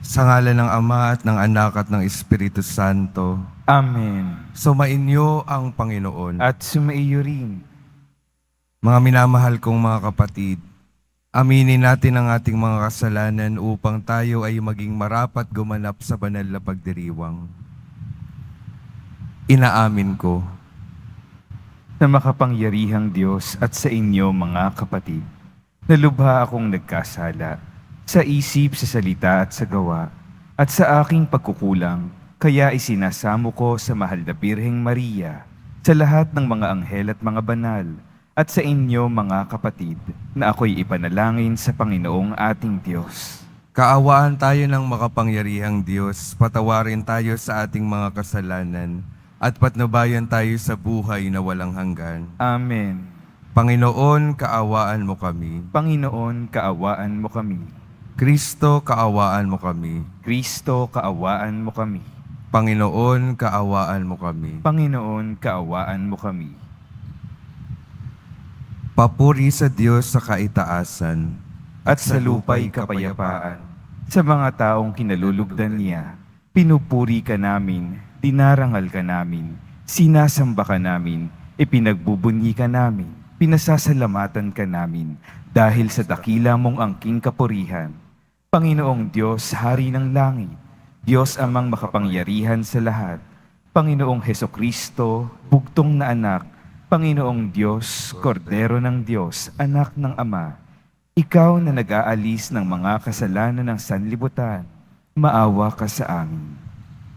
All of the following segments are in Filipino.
Sa ngalan ng Ama at ng Anak at ng Espiritu Santo. Amen. Sumainyo ang Panginoon. At sumaiyo rin. Mga minamahal kong mga kapatid, aminin natin ang ating mga kasalanan upang tayo ay maging marapat gumanap sa banal na pagdiriwang. Inaamin ko Na makapangyarihang Diyos at sa inyo mga kapatid, nalubha akong nagkasala sa isip, sa salita at sa gawa, at sa aking pagkukulang, kaya isinasamo ko sa mahal na Birheng Maria, sa lahat ng mga anghel at mga banal, at sa inyo mga kapatid, na ako'y ipanalangin sa Panginoong ating Diyos. kaawaan tayo ng makapangyarihang Diyos, patawarin tayo sa ating mga kasalanan, at patnubayan tayo sa buhay na walang hanggan. Amen. Panginoon, kaawaan mo kami. Panginoon, kaawaan mo kami. Kristo, kaawaan mo kami. Kristo, kaawaan mo kami. Panginoon, kaawaan mo kami. Panginoon, kaawaan mo kami. Papuri sa Diyos sa kaitaasan, At sa lupa'y kapayapaan. Sa mga taong kinalulugdan niya, pinupuri ka namin, dinarangal ka namin, sinasamba ka namin, ipinagbubunyi ka namin, pinasasalamatan ka namin, dahil sa dakila mong angking kapurihan. Panginoong Diyos, Hari ng Langit, Diyos amang makapangyarihan sa lahat, Panginoong Hesukristo, bugtong na anak, Panginoong Diyos, Kordero ng Diyos, anak ng Ama, ikaw na nag-aalis ng mga kasalanan ng sanlibutan, maawa ka sa amin.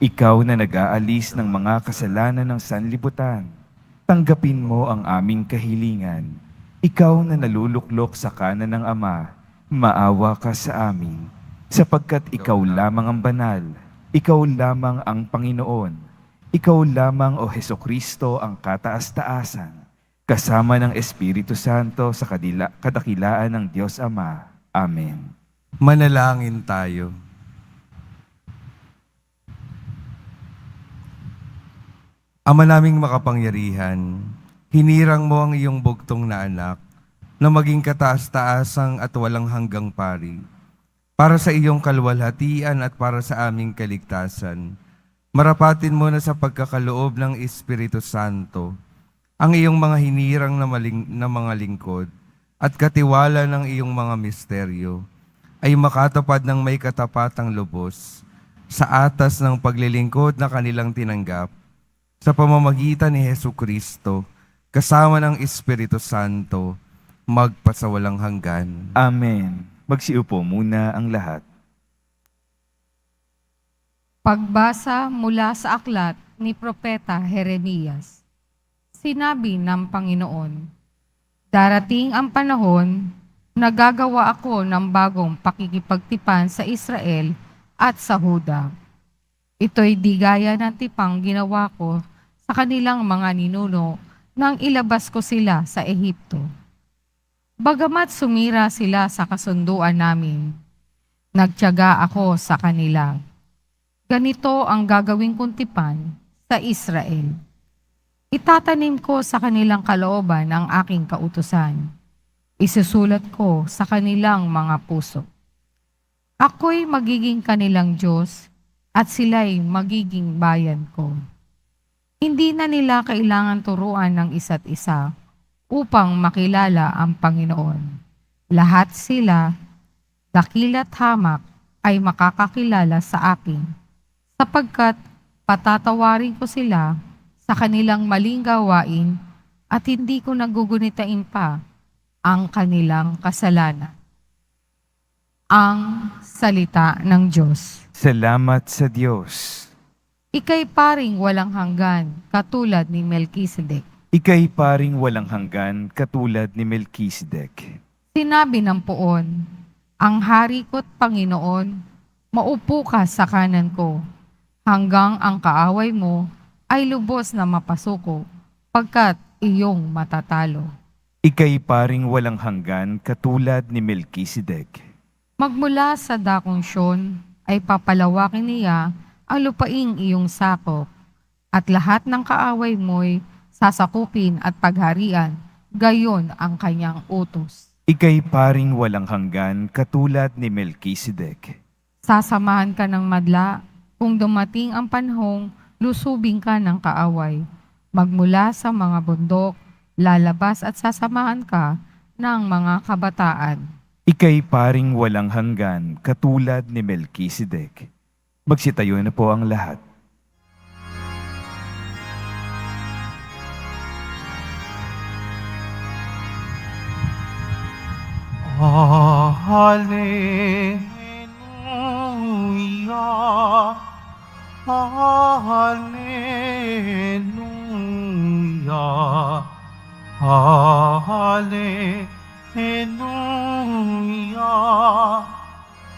Ikaw na nag-aalis ng mga kasalanan ng sanlibutan, tanggapin mo ang aming kahilingan. Ikaw na naluluklok sa kanan ng Ama, maawa ka sa amin. Sapagkat ikaw lamang ang banal, ikaw lamang ang Panginoon, ikaw lamang o Hesukristo ang kataas-taasan, kasama ng Espiritu Santo sa kadakilaan ng Diyos Ama. Amen. manalangin tayo. Ama naming makapangyarihan, hinirang mo ang iyong bugtong na anak na maging kataas-taasang at walang hanggang pari para sa iyong kalwalhatian at para sa aming kaligtasan. Marapatin mo na sa pagkakaloob ng Espiritu Santo ang iyong mga hinirang na mga lingkod at katiwala ng iyong mga misteryo ay makatupad ng may katapatang lubos sa atas ng paglilingkod na kanilang tinanggap sa pamamagitan ni Hesukristo kasama ng Espiritu Santo magpasawalang hanggan. Amen. Magsiupo muna ang lahat. Pagbasa mula sa aklat ni Propeta Jeremias. Sinabi ng Panginoon, darating ang panahon na gagawa ako ng bagong pakikipagtipan sa Israel at sa Huda. Ito'y di gaya ng tipang ginawa ko sa kanilang mga ninuno nang ilabas ko sila sa Ehipto. Bagamat sumira sila sa kasunduan namin, nagtiyaga ako sa kanila. Ganito ang gagawin kong tipan sa Israel. Itatanim ko sa kanilang kalooban ang aking kautusan. Isusulat ko sa kanilang mga puso. Ako'y magiging kanilang Diyos at sila'y magiging bayan ko. Hindi na nila kailangan turuan ng isa't isa upang makilala ang Panginoon. Lahat sila, dakila't hamak, ay makakakilala sa akin sapagkat patatawarin ko sila sa kanilang maling gawain at hindi ko nagugunitain pa ang kanilang kasalanan. Ang salita ng Diyos. Salamat sa Diyos. Ika'y paring walang hanggan, katulad ni Melkisedek. Ika'y paring walang hanggan katulad ni Melkisedek. Sinabi ng Poon, ang hari ko't Panginoon, maupo ka sa kanan ko, hanggang ang kaaway mo ay lubos na mapasuko, pagkat iyong matatalo. Ika'y paring walang hanggan katulad ni Melkisedek. Magmula sa dakong Siyon ay papalawakin niya ang lupaing iyong sakop, at lahat ng kaaway mo'y sasakupin at pagharian, gayon ang kanyang utos. Ika'y paring walang hanggan katulad ni Melkisedek. Sasamahan ka ng madla kung dumating ang panahong lusubing ka ng kaaway. Magmula sa mga bundok, lalabas at sasamahan ka ng mga kabataan. Ika'y paring walang hanggan, katulad ni Melchizedek. Magsitayo na po ang lahat. Hallelujah, Hallelujah, Hallelujah,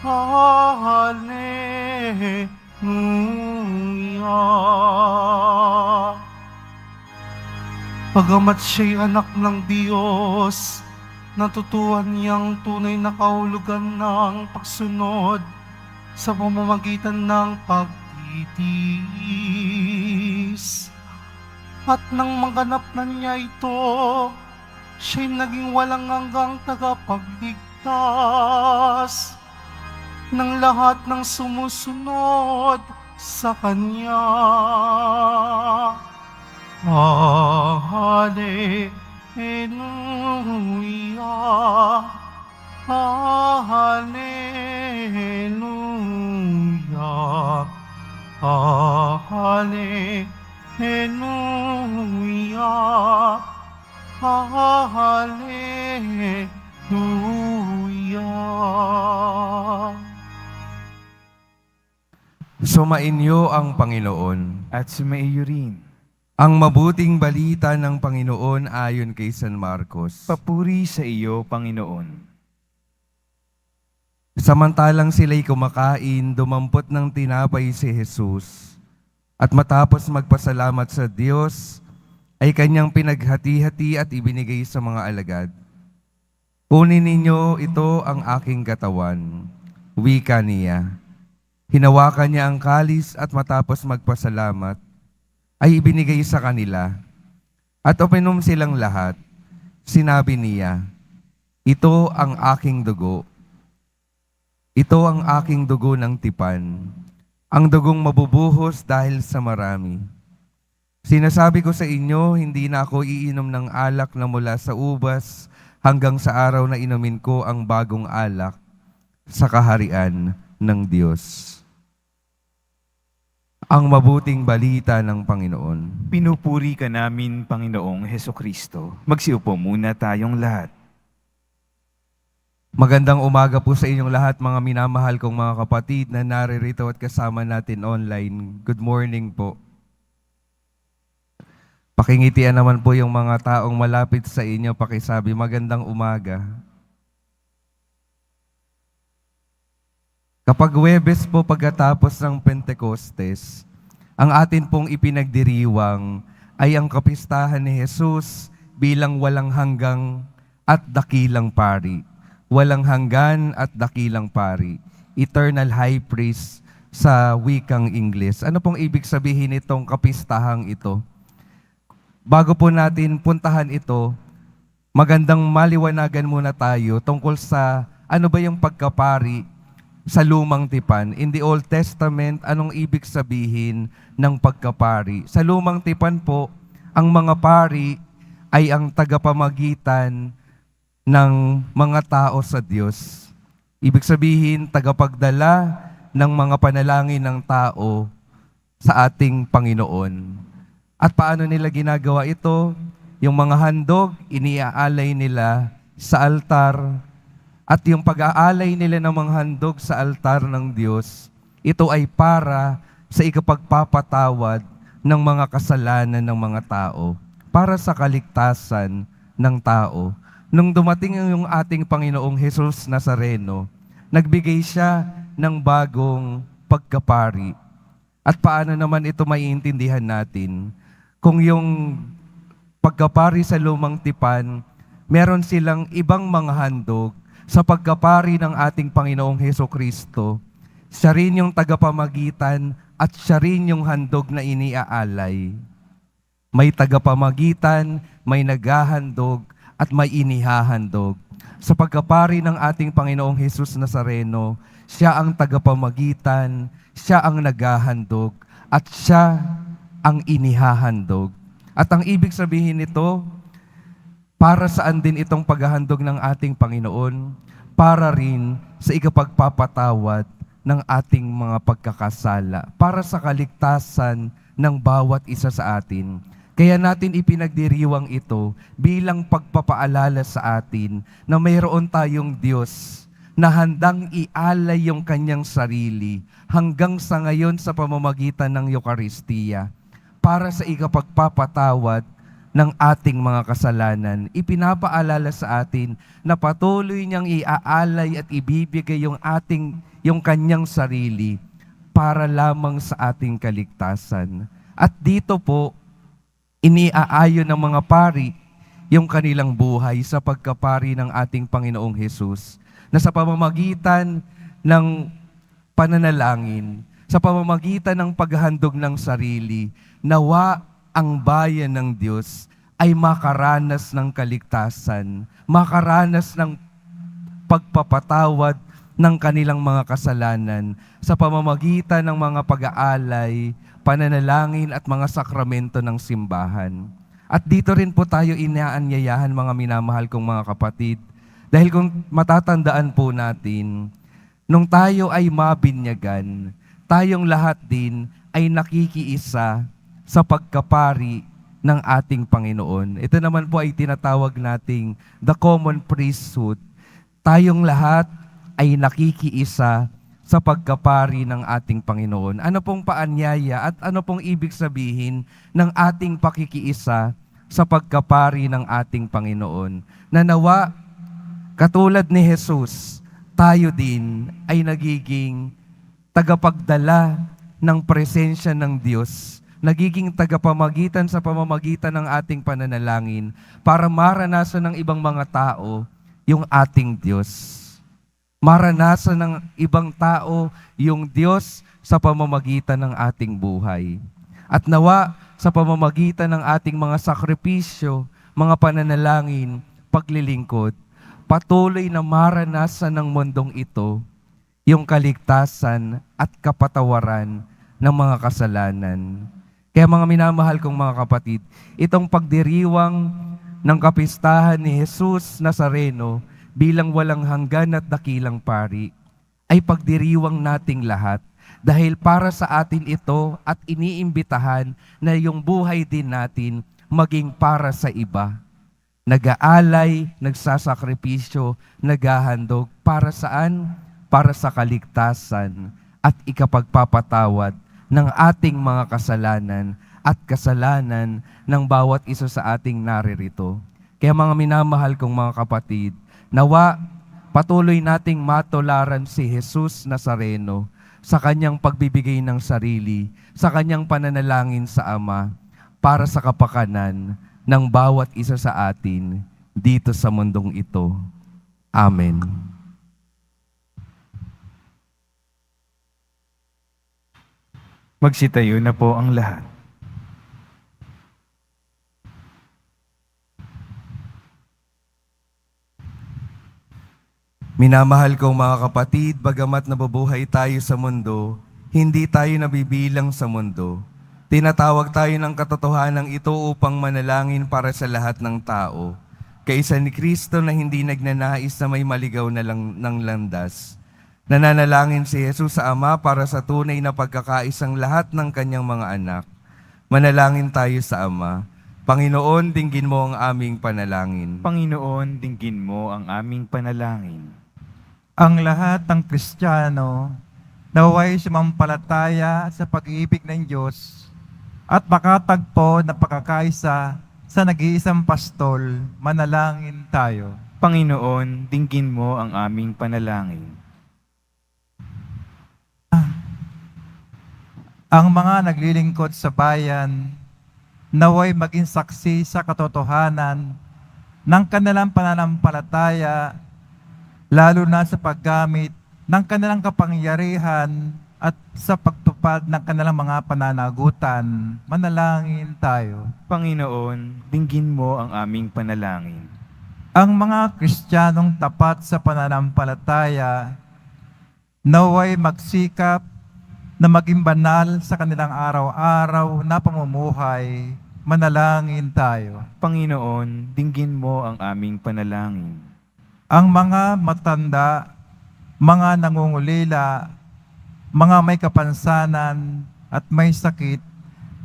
Hallelujah. Pagamat siya'y anak ng Diyos, natutuhan niyang tunay na kahulugan ng pagsunod sa pamamagitan ng pagtitiis. At nang maganap na niya ito, siya'y naging walang hanggang tagapagligtas ng lahat ng sumusunod sa Kanya. Hallelujah, Hallelujah, Hallelujah, Hallelujah. Sumainyo ang Panginoon. At sumaiyo rin. Ang mabuting balita ng Panginoon ayon kay San Marcos. Papuri sa iyo, Panginoon. Samantalang sila'y kumakain, dumampot ng tinapay si Jesus. At matapos magpasalamat sa Diyos, ay kanyang pinaghati-hati at ibinigay sa mga alagad. Kunin ninyo, ito ang aking katawan. Wika niya. Hinawakan niya ang kalis at matapos magpasalamat, ay ibinigay sa kanila. At uminom silang lahat. Sinabi niya, ito ang aking dugo. Ito ang aking dugo ng tipan, ang dugong mabubuhos dahil sa marami. Sinasabi ko sa inyo, hindi na ako iinom ng alak na mula sa ubas hanggang sa araw na inumin ko ang bagong alak sa kaharian ng Diyos. Ang mabuting balita ng Panginoon. Pinupuri ka namin, Panginoong Hesukristo. Magsiupo muna tayong lahat. Magandang umaga po sa inyong lahat, mga minamahal kong mga kapatid na naririto at kasama natin online. Good morning po. Pakingitian naman po yung mga taong malapit sa inyo, pakisabi, magandang umaga. Kapag Huwebes po pagkatapos ng Pentecostes, ang atin pong ipinagdiriwang ay ang kapistahan ni Jesus bilang walang hanggang at dakilang pari. Walang hanggan at dakilang pari. Eternal High Priest sa wikang Ingles. Ano pong ibig sabihin itong kapistahang ito? Bago po natin puntahan ito, magandang maliwanagan muna tayo tungkol sa ano ba yung pagkapari sa Lumang Tipan. In the Old Testament, anong ibig sabihin ng pagkapari? Sa Lumang Tipan po, ang mga pari ay ang tagapamagitan ng mga tao sa Diyos. Ibig sabihin, tagapagdala ng mga panalangin ng tao sa ating Panginoon. At paano nila ginagawa ito? Yung mga handog, iniaalay nila sa altar. At yung pag-aalay nila ng mga handog sa altar ng Diyos, ito ay para sa ikapagpapatawad ng mga kasalanan ng mga tao, para sa kaligtasan ng tao. Nung dumating yung ating Panginoong Jesus Nazareno, nagbigay siya ng bagong pagkapari. At paano naman ito maiintindihan natin? Kung yung pagkapari sa Lumang Tipan, meron silang ibang mga handog, sa pagkapari ng ating Panginoong Hesukristo, siya rin yung tagapamagitan at siya rin yung handog na iniaalay. May tagapamagitan, may naghahandog, at may inihahandog. Sa pagkapari ng ating Panginoong Hesus Nazareno, siya ang tagapamagitan, siya ang naghahandog, at siya ang inihahandog. At ang ibig sabihin nito, para saan din itong paghahandog ng ating Panginoon? Para rin sa ikapagpapatawad ng ating mga pagkakasala, para sa kaligtasan ng bawat isa sa atin. Kaya natin ipinagdiriwang ito bilang pagpapaalala sa atin na mayroon tayong Diyos na handang ialay yung kanyang sarili hanggang sa ngayon sa pamamagitan ng Eucharistia para sa ikapagpapatawad ng ating mga kasalanan. Ipinapaalala sa atin na patuloy niyang iaalay at ibibigay yung kanyang sarili para lamang sa ating kaligtasan. At dito po, iniaayon ng mga pari yung kanilang buhay sa pagkapari ng ating Panginoong Hesus, na sa pamamagitan ng pananalangin, sa pamamagitan ng paghahandog ng sarili, nawa ang bayan ng Diyos ay makaranas ng kaligtasan, makaranas ng pagpapatawad ng kanilang mga kasalanan sa pamamagitan ng mga pag-aalay, pananalangin at mga sakramento ng simbahan. At dito rin po tayo inaanyayahan, mga minamahal kong mga kapatid, dahil kung matatandaan po natin, nung tayo ay mabinyagan, tayong lahat din ay nakikiisa sa pagkapari ng ating Panginoon. Ito naman po ay tinatawag nating the common priesthood. Tayong lahat ay nakikiisa sa pagkapari ng ating Panginoon. Ano pong paanyaya at ano pong ibig sabihin ng ating pakikiisa sa pagkapari ng ating Panginoon? Na nawa, katulad ni Jesus, tayo din ay nagiging tagapagdala ng presensya ng Diyos, nagiging tagapamagitan sa pamamagitan ng ating pananalangin para maranasan ng ibang mga tao yung ating Diyos. Maranasan ng ibang tao yung Diyos sa pamamagitan ng ating buhay. At nawa, sa pamamagitan ng ating mga sakripisyo, mga pananalangin, paglilingkod, patuloy na maranasan ng mundong ito yung kaligtasan at kapatawaran ng mga kasalanan. Kaya mga minamahal kong mga kapatid, itong pagdiriwang ng kapistahan ni Jesus Nazareno bilang walang hanggan at dakilang pari, ay pagdiriwang nating lahat dahil para sa atin ito at iniimbitahan na yung buhay din natin maging para sa iba. Nag-aalay, nagsasakripisyo, naghahandog para saan? Para sa kaligtasan at ikapagpapatawad ng ating mga kasalanan at kasalanan ng bawat isa sa ating naririto. Kaya mga minamahal kong mga kapatid, nawa patuloy nating matularan si Jesus Nazareno sa kanyang pagbibigay ng sarili, sa kanyang pananalangin sa Ama, para sa kapakanan ng bawat isa sa atin dito sa mundong ito. Amen. Magsitayo na po ang lahat. Minamahal kong mga kapatid, bagamat nabubuhay tayo sa mundo, hindi tayo nabibilang sa mundo. Tinatawag tayo ng katotohanan ito upang manalangin para sa lahat ng tao. Kaisa ni Kristo na hindi nagnanais na may maligaw na lang ng landas. Nananalangin si Jesus sa Ama para sa tunay na pagkakaisang lahat ng kanyang mga anak. Manalangin tayo sa Ama. Panginoon, dinggin mo ang aming panalangin. Panginoon, dinggin mo ang aming panalangin. Ang lahat ng Kristiyano naway sumampalataya sa pag-ibig ng Diyos at makatagpo na pagkakaisa sa nag-iisang pastol, manalangin tayo. Panginoon, dinggin mo ang aming panalangin. Ang mga naglilingkod sa bayan, naway maging saksi sa katotohanan ng kanilang pananampalataya, lalo na sa paggamit ng kanilang kapangyarihan at sa pagtupad ng kanilang mga pananagutan. Manalangin tayo. Panginoon, dinggin mo ang aming panalangin. Ang mga Kristiyanong tapat sa pananampalataya naway magsikap na maging banal sa kanilang araw-araw na pamumuhay. Manalangin tayo. Panginoon, dinggin mo ang aming panalangin. Ang mga matanda, mga nangungulila, mga may kapansanan at may sakit,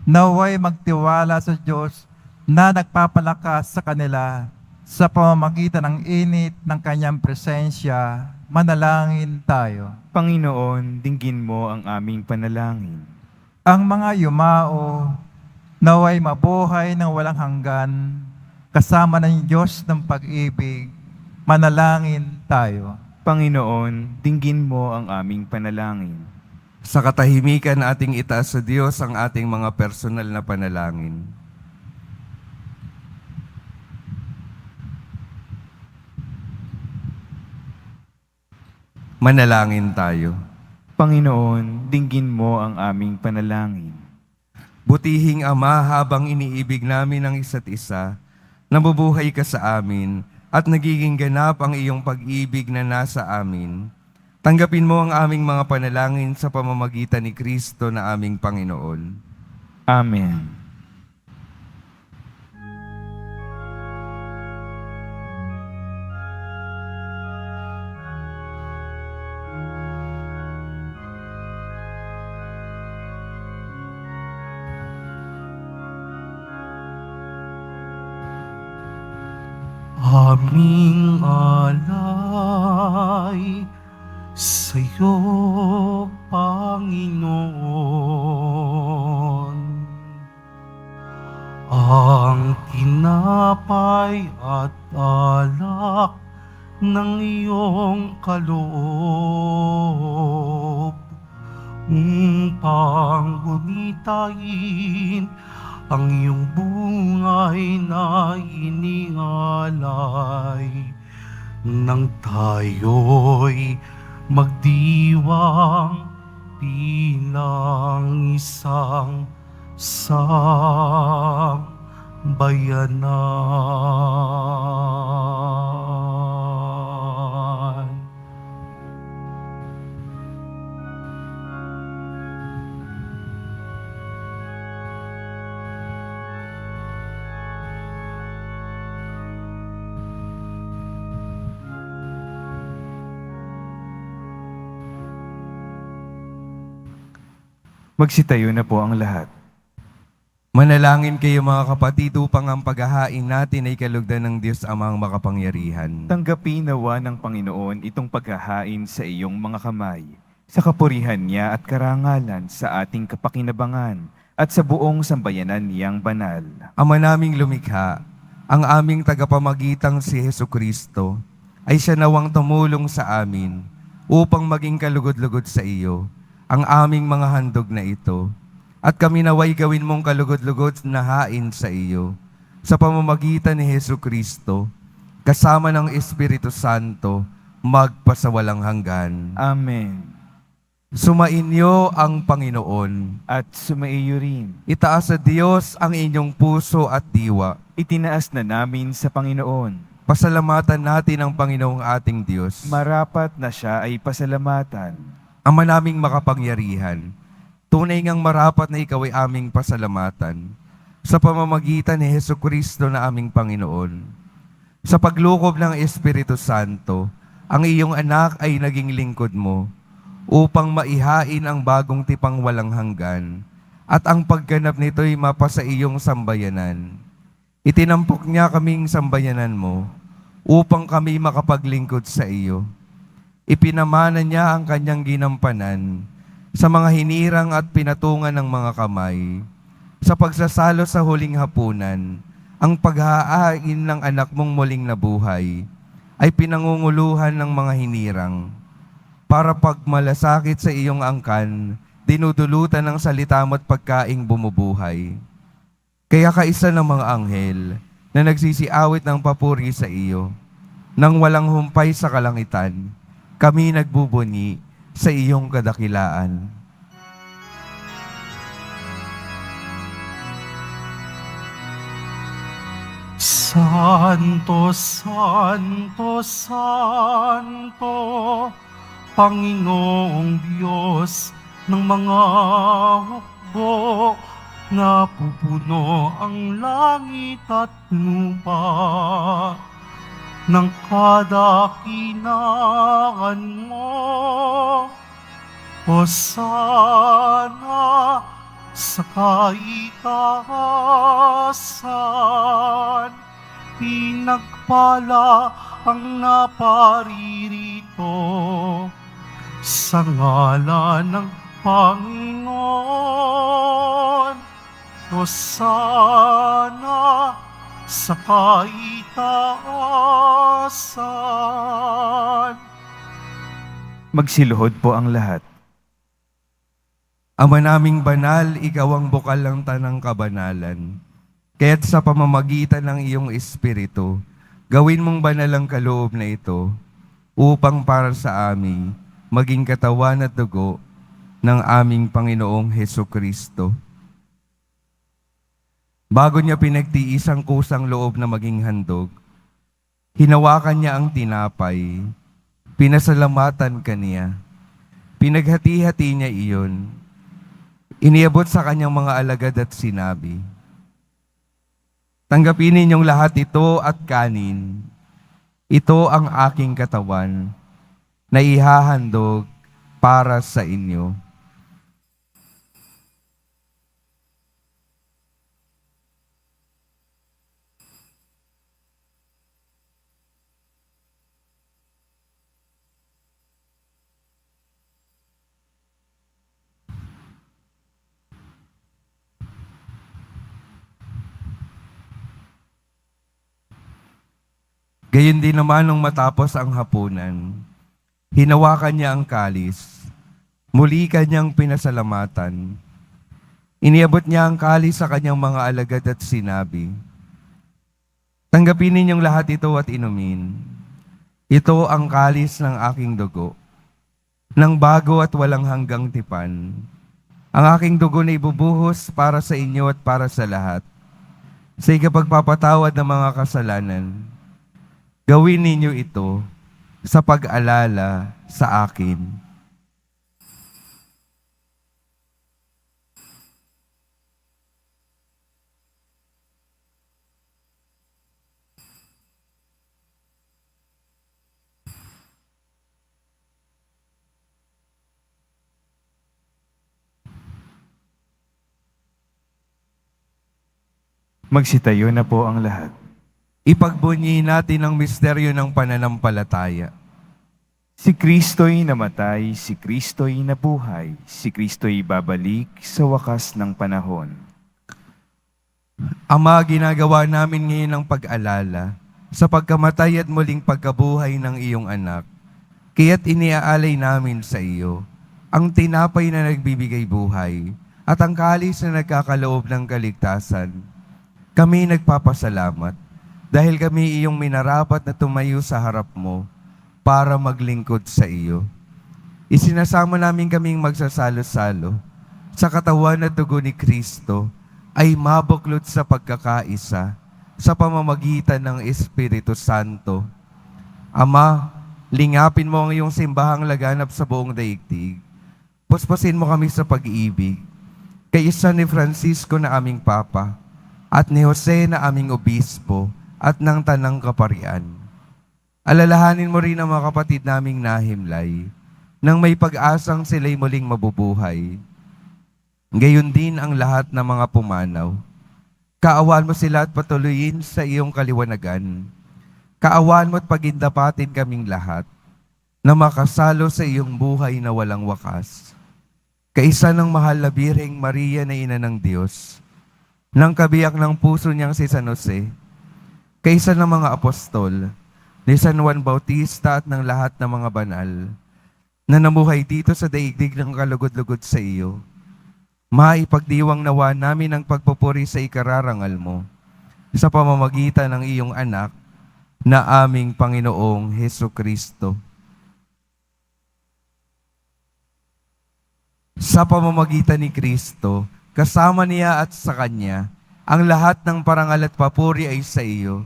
naway magtiwala sa Diyos na nagpapalakas sa kanila sa pamamagitan ng init ng kanyang presensya. Manalangin tayo. Panginoon, dinggin mo ang aming panalangin. Ang mga yumao, naway mabuhay ng walang hanggan, kasama ng Diyos ng pag-ibig. Manalangin tayo. Panginoon, dinggin mo ang aming panalangin. Sa katahimikan ating itaas sa Diyos ang ating mga personal na panalangin. Manalangin tayo. Panginoon, dinggin mo ang aming panalangin. Butihing Ama, habang iniibig namin ang isa't isa, nabubuhay ka sa amin at nagiging ganap ang iyong pag-ibig na nasa amin. Tanggapin mo ang aming mga panalangin sa pamamagitan ni Kristo na aming Panginoon. Amen. Aming alay sa'yo, Panginoon. Ang tinapay at alak ng iyong kaloob upang gunitain ang iyong bungay na inialay nang tayo'y magdiwang bilang isang sambayanan. Magsitayo na po ang lahat. Manalangin kayo mga kapatid upang ang paghahain natin ay kalugdan ng Diyos Amang makapangyarihan. Tanggapin nawa ng Panginoon itong paghahain sa iyong mga kamay, sa kapurihan niya at karangalan sa ating kapakinabangan at sa buong sambayanan niyang banal. Ama naming lumikha, ang aming tagapamagitang si Jesucristo, ay siya nawang tumulong sa amin upang maging kalugod-lugod sa iyo ang aming mga handog na ito. At kami naway gawin mong kalugod-lugod na hain sa iyo sa pamamagitan ni Jesucristo, kasama ng Espiritu Santo, magpasawalang hanggan. Amen. Sumainyo ang Panginoon. At sumaiyo rin. Itaas sa Diyos ang inyong puso at diwa. Itinaas na namin sa Panginoon. Pasalamatan natin ang Panginoong ating Diyos. Marapat na siya ay pasalamatan. Ama naming makapangyarihan, tunay ngang marapat na ikaw ay aming pasalamatan sa pamamagitan ni Jesucristo na aming Panginoon. Sa paglukob ng Espiritu Santo, ang iyong anak ay naging lingkod mo upang maihain ang bagong tipang walang hanggan at ang pagganap nito'y mapasa iyong sambayanan. Itinampok niya kaming sambayanan mo upang kami makapaglingkod sa iyo. Ipinamana niya ang kanyang ginampanan sa mga hinirang at pinatungan ng mga kamay. Sa pagsasalo sa huling hapunan, ang paghahain ng anak mong muling nabuhay ay pinangunguluhan ng mga hinirang. Para pagmalasakit sa iyong angkan, dinudulutan ng salita mo't pagkaing bumubuhay. Kaya kaisa ng mga anghel na nagsisiawit ng papuri sa iyo, nang walang humpay sa kalangitan, kami nagbubuni sa iyong kadakilaan. Santo, Santo, Santo, Panginoong Diyos ng mga hukbo, napupuno ang langit at lupa ng kadakilaan mo. Hosana sa kaitaasan, pinagpala ang naparirito sa ngalan ng Panginoon. Hosana sa kaitaasan. Magsiluhod po ang lahat. Ama naming banal, ikaw ang bukal ng tanang kabanalan. Kaya't sa pamamagitan ng iyong Espiritu, gawin mong banal ang kaloob na ito upang para sa amin maging katawan at dugo ng aming Panginoong Hesukristo. Bago niya pinagtiis ang kusang loob na maging handog, hinawakan niya ang tinapay, pinasalamatan kaniya, pinaghati-hati niya iyon, iniabot sa kanyang mga alagad at sinabi, "Tanggapin ninyong lahat ito at kanin. Ito ang aking katawan na ihahandog para sa inyo." Gayon din naman nung matapos ang hapunan, hinawakan niya ang kalis, muli kanyang pinasalamatan. Iniabot niya ang kalis sa kanyang mga alagad at sinabi, "Tanggapin ninyong lahat ito at inumin. Ito ang kalis ng aking dugo, ng bago at walang hanggang tipan. Ang aking dugo na ibubuhos para sa inyo at para sa lahat, sa ikapagpapatawad ng mga kasalanan. Gawin ninyo ito sa pag-alala sa akin." Magsitayo na po ang lahat. Ipagbunyi natin ang misteryo ng pananampalataya. Si Kristo'y namatay, si Kristo'y nabuhay, si Kristo'y babalik sa wakas ng panahon. Ama, ginagawa namin ngayon ang pag-alala sa pagkamatay at muling pagkabuhay ng iyong anak. Kaya't iniaalay namin sa iyo ang tinapay na nagbibigay buhay at ang kalis na nagkakaloob ng kaligtasan. Kami nagpapasalamat dahil kami iyong minarapat na tumayo sa harap mo para maglingkod sa iyo. Isinasama namin kaming magsasalo-salo sa katawan at dugo ni Kristo ay mabuklod sa pagkakaisa sa pamamagitan ng Espiritu Santo. Ama, lingapin mo ang iyong simbahang laganap sa buong daigdig. Puspusin mo kami sa pag-ibig. Kay isa ni Francisco na aming Papa at ni Jose na aming Obispo at ng Tanang Kaparian. Alalahanin mo rin ang mga kapatid naming nahimlay nang may pag-asang sila'y muling mabubuhay. Gayon din ang lahat ng mga pumanaw. Kaawaan mo sila at patuloyin sa iyong kaliwanagan. Kaawaan mo at pagindapatin kaming lahat na makasalo sa iyong buhay na walang wakas. Kaisa ng mahal na Birheng Maria na Ina ng Diyos, ng kabiyak ng puso niyang si San Jose, kaisa ng mga apostol, ni San Juan Bautista at ng lahat ng mga banal, na namuhay dito sa daigdig ng kalugod-lugod sa iyo, maipagdiwang nawa namin ang pagpupuri sa ikararangal mo, sa pamamagitan ng iyong anak, na aming Panginoong Hesukristo. Sa pamamagitan ni Kristo, kasama niya at sa Kanya, ang lahat ng parangal at papuri ay sa iyo,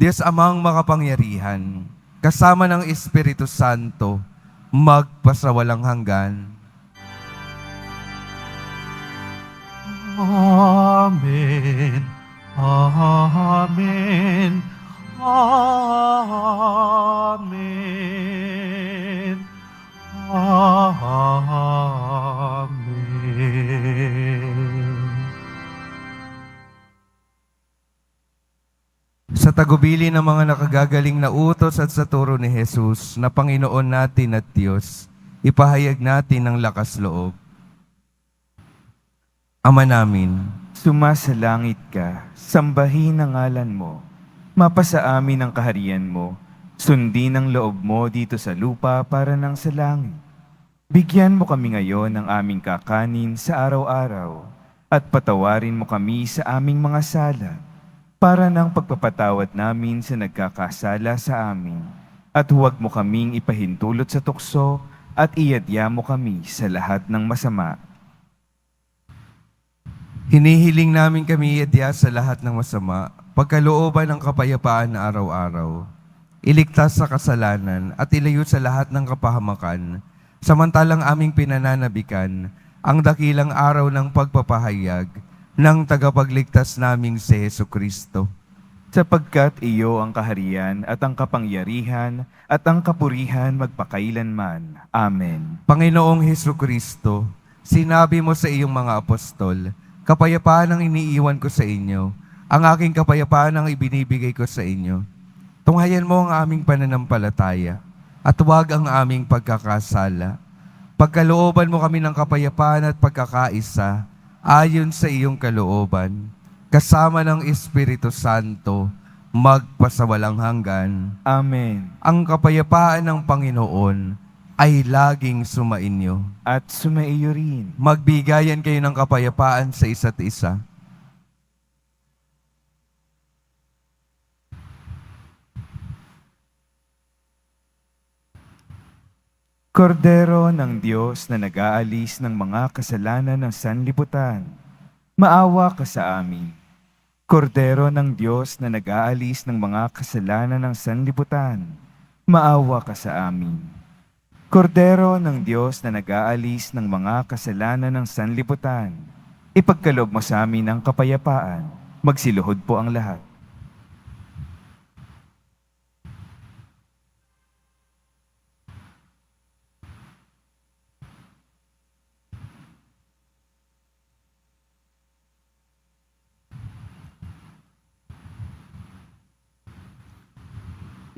Diyos Amang makapangyarihan, kasama ng Espiritu Santo, magpasawalang hanggan. Amen. Amen. Amen. Amen. Sa tagubili ng mga nakagagaling na utos at sa turo ni Jesus na Panginoon natin at Diyos, ipahayag natin ang lakas loob. Ama namin, Sumasalangit ka, sambahin ang ngalan mo. Mapasa amin ang kaharian mo. Sundin ang loob mo dito sa lupa para nang sa langit. Bigyan mo kami ngayon ng aming kakanin sa araw-araw at patawarin mo kami sa aming mga sala para ng pagpapatawad namin sa nagkakasala sa amin. At huwag mo kaming ipahintulot sa tukso at iadya mo kami sa lahat ng masama. hinihiling namin kami iadya sa lahat ng masama, pagkalooban ng kapayapaan na araw-araw. Iligtas sa kasalanan at ilayo sa lahat ng kapahamakan, samantalang aming pinananabikan ang dakilang araw ng pagpapahayag ng tagapagligtas naming si Jesucristo. Sapagkat iyo ang kaharian at ang kapangyarihan at ang kapurihan magpakailanman. Amen. Panginoong Jesucristo, sinabi mo sa iyong mga apostol, kapayapaan ang iniiwan ko sa inyo, ang aking kapayapaan ang ibinibigay ko sa inyo. Tunghayan mo ang aming pananampalataya at huwag ang aming pagkakasala. Pagkalooban mo kami ng kapayapaan at pagkakaisa ayon sa iyong kalooban, kasama ng Espiritu Santo, magpasawalang hanggan. Amen. Ang kapayapaan ng Panginoon ay laging sumainyo. At sumaiyo rin. Magbigayan kayo ng kapayapaan sa isa't isa. Kordero ng Diyos na nag-aalis ng mga kasalanan ng sanlibutan, maawa ka sa amin. Kordero ng Diyos na nag-aalis ng mga kasalanan ng sanlibutan, maawa ka sa amin. Kordero ng Diyos na nag-aalis ng mga kasalanan ng sanlibutan, ipagkaloob mo sa amin ang kapayapaan. Magsiluhod po ang lahat.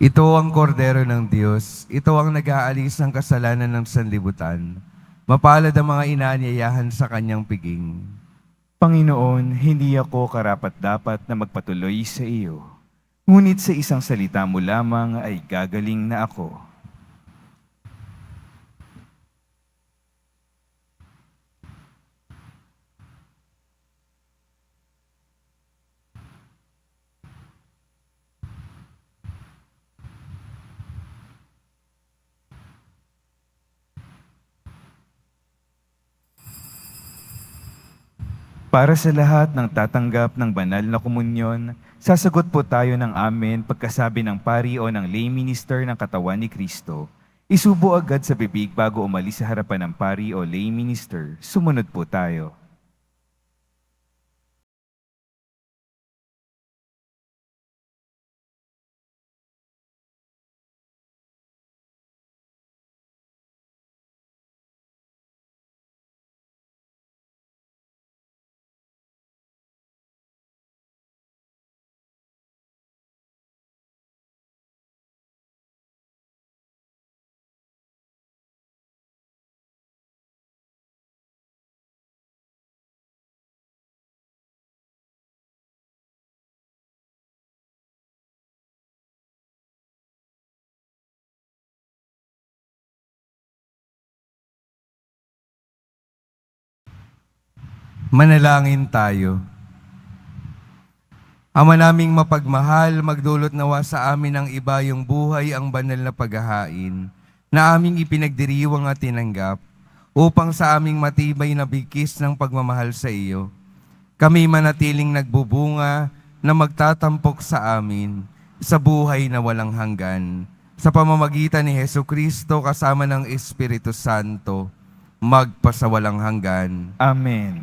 Ito ang kordero ng Diyos. Ito ang nag-aalis ng kasalanan ng sanlibutan. Mapalad ang mga inaanyayahan sa kanyang piging. Panginoon, hindi ako karapat-dapat na magpatuloy sa iyo. Ngunit sa isang salita mo lamang ay gagaling na ako. Para sa lahat ng tatanggap ng banal na komunyon, sasagot po tayo ng amen pagkasabi ng pari o ng lay minister ng katawan ni Kristo. Isubo agad sa bibig bago umalis sa harapan ng pari o lay minister. Sumunod po tayo. Manalangin tayo. Ama naming mapagmahal, magdulot nawa sa amin ng iba yung buhay ang banal na paghahain na aming ipinagdiriwang at tinanggap upang sa aming matibay na bigkis ng pagmamahal sa iyo. Kami manatiling nagbubunga na magtatampok sa amin sa buhay na walang hanggan. Sa pamamagitan ni Hesu Kristo kasama ng Espiritu Santo, magpasawalang hanggan. Amen.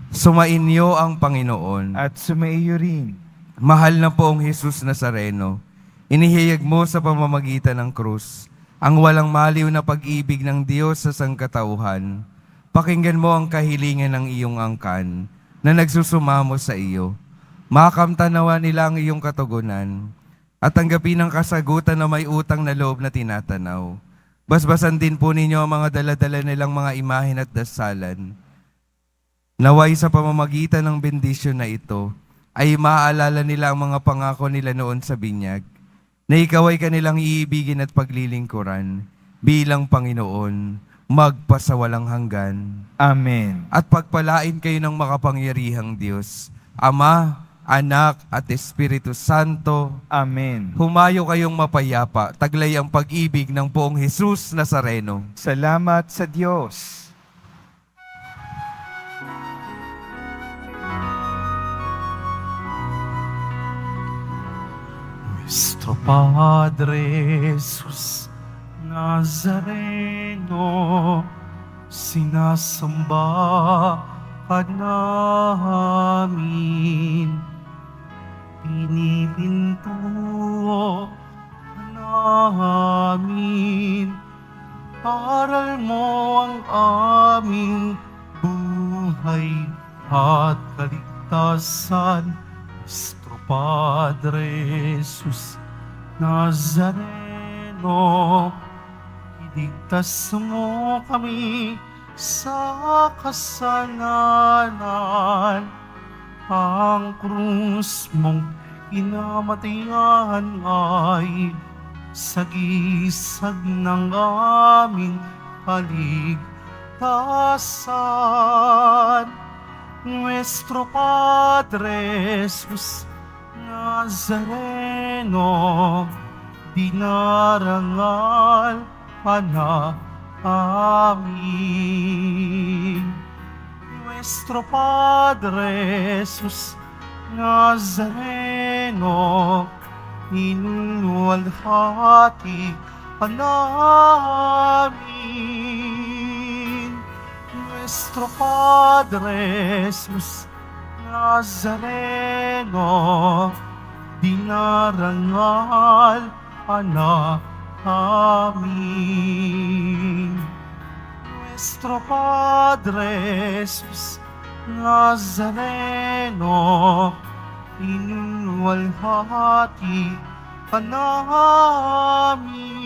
Sumainyo ang Panginoon. At sumaiyo rin. Mahal na poong Jesus Nazareno, inihayag mo sa pamamagitan ng krus ang walang maliw na pag-ibig ng Diyos sa sangkatauhan. Pakinggan mo ang kahilingan ng iyong angkan na nagsusumamo sa iyo. Makamtanawa nila ang iyong katugunan at tanggapin ang kasagutan na may utang na loob na tinatanaw. Basbasan din po ninyo ang mga daladala nilang mga imahen at dasalan. Naway sa pamamagitan ng bendisyon na ito, ay maaalala nila ang mga pangako nila noon sa binyag, na ikaw ay kanilang iibigin at paglilingkuran bilang Panginoon, magpasawalang hanggan. Amen. At pagpalain kayo ng makapangyarihang Diyos, Ama, Anak at Espiritu Santo. Amen. Humayo kayong mapayapa, taglay ang pag-ibig ng poong Jesus Nazareno. Salamat sa Diyos. Nuestro Padre Jesus Nazareno, sinasamba ka namin, pinipinto ka namin, aral mo ang aming buhay at kaligtasan. Nuestro Padre Jesus Nazareno, iligtas mo kami sa kasalanan. Ang krus mong inamatayan ay sagisag ng aming kaligtasan. Nuestro Padre Jesus Nazareno, dinarangal ka na amin. Nuestro Padre Jesus Nazareno, inuwalhati ka namin. Nuestro Padre Jesus Nazareno, dinarangal ka na amin. Nuestro Padre Jesus Nazareno, inuwalhati ka namin.